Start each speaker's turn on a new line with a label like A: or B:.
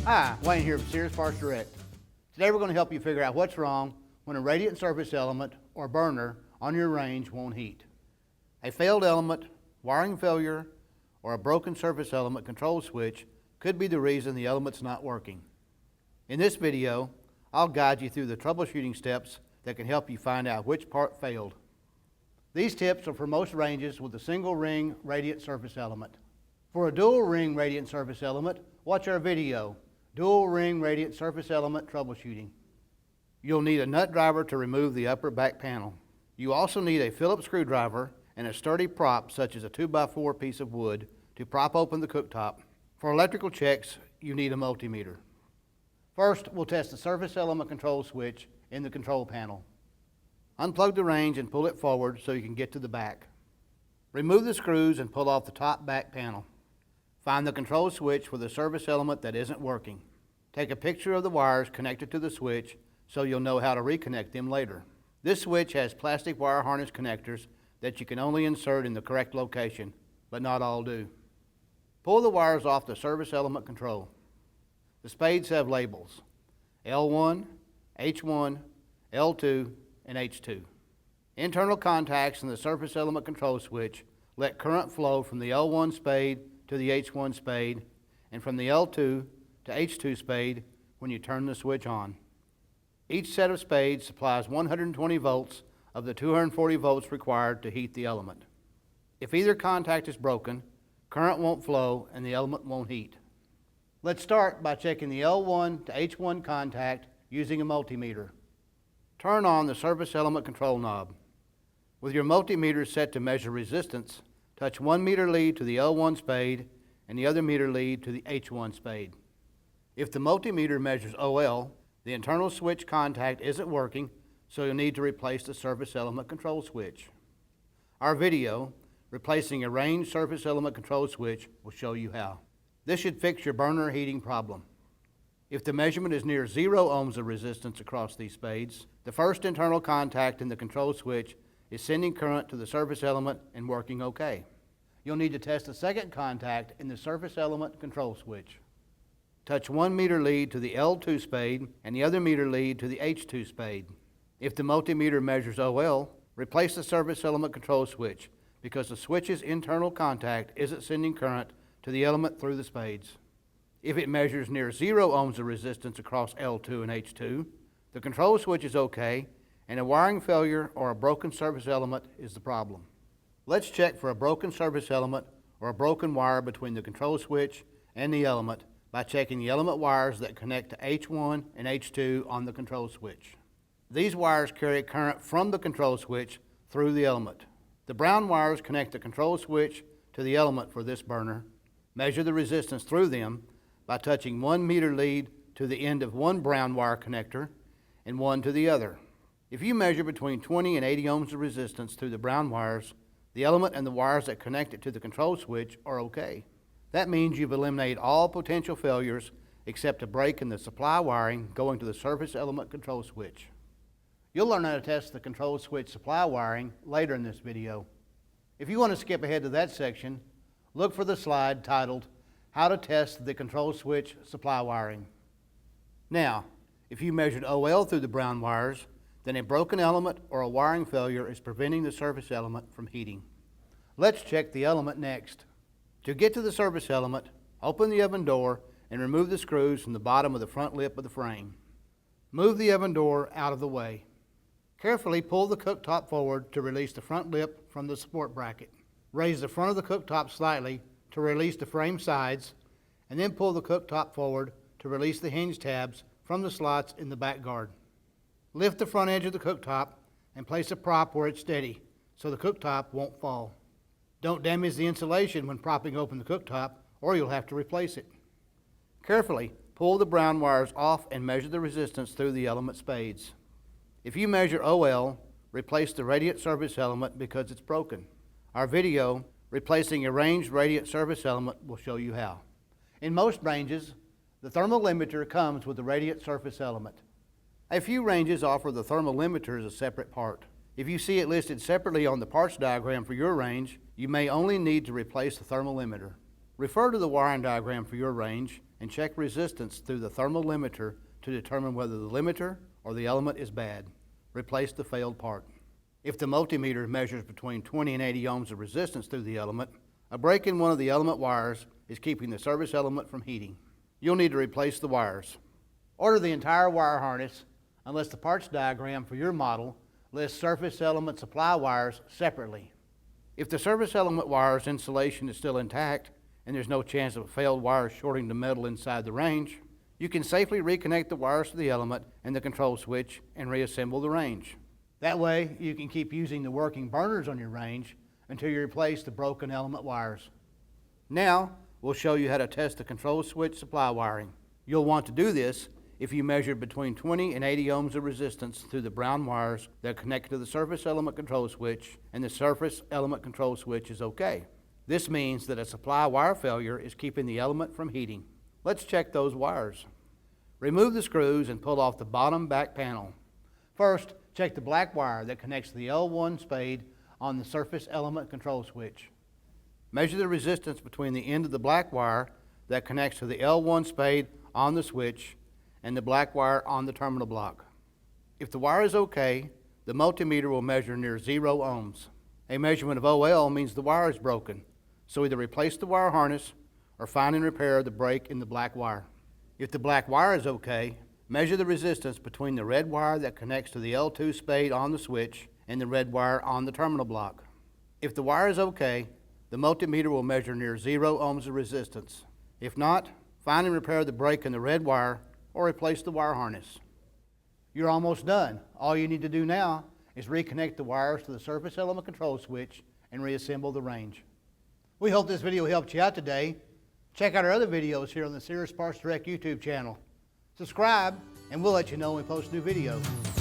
A: Hi, Wayne here from Sears PartsDirect. Today we're going to help you figure out what's wrong when a radiant surface element or burner on your range won't heat. A failed element, wiring failure, or a broken surface element control switch could be the reason the element's not working. In this video, I'll guide you through the troubleshooting steps that can help you find out which part failed. These tips are for most ranges with a single ring radiant surface element. For a dual ring radiant surface element, watch our video, Dual Ring Radiant Surface Element Troubleshooting. You'll need a nut driver to remove the upper back panel. You also need a Phillips screwdriver and a sturdy prop such as a 2x4 piece of wood to prop open the cooktop. For electrical checks, you need a multimeter. First, we'll test the surface element control switch in the control panel. Unplug the range and pull it forward so you can get to the back. Remove the screws and pull off the top back panel. Find the control switch for the surface element that isn't working. Take a picture of the wires connected to the switch so you'll know how to reconnect them later. This switch has plastic wire harness connectors that you can only insert in the correct location, but not all do. Pull the wires off the surface element control. The Spades have labels, L1, H1, L2, and H2. Internal contacts in the surface element control switch let current flow from the L1 spade to the H1 spade and from the L2 to H2 spade when you turn the switch on. Each set of spades supplies 120 volts of the 240 volts required to heat the element. If either contact is broken, current won't flow and the element won't heat. Let's start by checking the L1 to H1 contact using a multimeter. Turn on the surface element control knob. With your multimeter set to measure resistance, touch one meter lead to the L1 spade and the other meter lead to the H1 spade. If the multimeter measures OL, the internal switch contact isn't working, so you'll need to replace the surface element control switch. Our video, replacing a range surface element control switch, will show you how. This should fix your burner heating problem. If the measurement is near 0 ohms of resistance across these spades, the first internal contact in the control switch is sending current to the surface element and working okay. You'll need to test the second contact in the surface element control switch. Touch one meter lead to the L2 spade and the other meter lead to the H2 spade. If the multimeter measures OL, replace the surface element control switch because the switch's internal contact isn't sending current to the element through the spades. If it measures near 0 ohms of resistance across L2 and H2, the control switch is okay and a wiring failure or a broken surface element is the problem. Let's check for a broken surface element or a broken wire between the control switch and the element by checking the element wires that connect to H1 and H2 on the control switch. These wires carry current from the control switch through the element. The brown wires connect the control switch to the element for this burner. Measure the resistance through them by touching 1 meter lead to the end of one brown wire connector and one to the other. If you measure between 20 and 80 ohms of resistance through the brown wires, the element and the wires that connect it to the control switch are okay. That means you've eliminated all potential failures except a break in the supply wiring going to the surface element control switch. You'll learn how to test the control switch supply wiring later in this video. If you want to skip ahead to that section, look for the slide titled, How to Test the Control Switch Supply Wiring. Now, if you measured OL through the brown wires, then a broken element or a wiring failure is preventing the surface element from heating. Let's check the element next. To get to the surface element, open the oven door and remove the screws from the bottom of the front lip of the frame. Move the oven door out of the way. Carefully pull the cooktop forward to release the front lip from the support bracket. Raise the front of the cooktop slightly to release the frame sides, and then pull the cooktop forward to release the hinge tabs from the slots in the back guard. Lift the front edge of the cooktop and place a prop where it's steady so the cooktop won't fall. Don't damage the insulation when propping open the cooktop or you'll have to replace it. Carefully pull the brown wires off and measure the resistance through the element spades. If you measure OL, replace the radiant surface element because it's broken. Our video, Replacing a Ranged Radiant Surface Element, will show you how. In most ranges, the thermal limiter comes with the radiant surface element. A few ranges offer the thermal limiter as a separate part. If you see it listed separately on the parts diagram for your range, you may only need to replace the thermal limiter. Refer to the wiring diagram for your range and check resistance through the thermal limiter to determine whether the limiter or the element is bad. Replace the failed part. If the multimeter measures between 20 and 80 ohms of resistance through the element, a break in one of the element wires is keeping the service element from heating. You'll need to replace the wires. Order the entire wire harness unless the parts diagram for your model lists surface element supply wires separately. If the service element wire's insulation is still intact and there's no chance of a failed wire shorting the metal inside the range, you can safely reconnect the wires to the element and the control switch and reassemble the range. That way, you can keep using the working burners on your range until you replace the broken element wires. Now, we'll show you how to test the control switch supply wiring. You'll want to do this if you measure between 20 and 80 ohms of resistance through the brown wires that connect to the surface element control switch and the surface element control switch is okay. This means that a supply wire failure is keeping the element from heating. Let's check those wires. Remove the screws and pull off the bottom back panel. First, check the black wire that connects to the L1 spade on the surface element control switch. Measure the resistance between the end of the black wire that connects to the L1 spade on the switch and the black wire on the terminal block. If the wire is okay, the multimeter will measure near 0 ohms. A measurement of OL means the wire is broken, so either replace the wire harness or find and repair the break in the black wire. If the black wire is okay, measure the resistance between the red wire that connects to the L2 spade on the switch and the red wire on the terminal block. If the wire is okay, the multimeter will measure near 0 ohms of resistance. If not, find and repair the break in the red wire or replace the wire harness. You're almost done. All you need to do now is reconnect the wires to the surface element control switch and reassemble the range. We hope this video helped you out today. Check out our other videos here on the Sears PartsDirect YouTube channel. Subscribe and we'll let you know when we post new videos.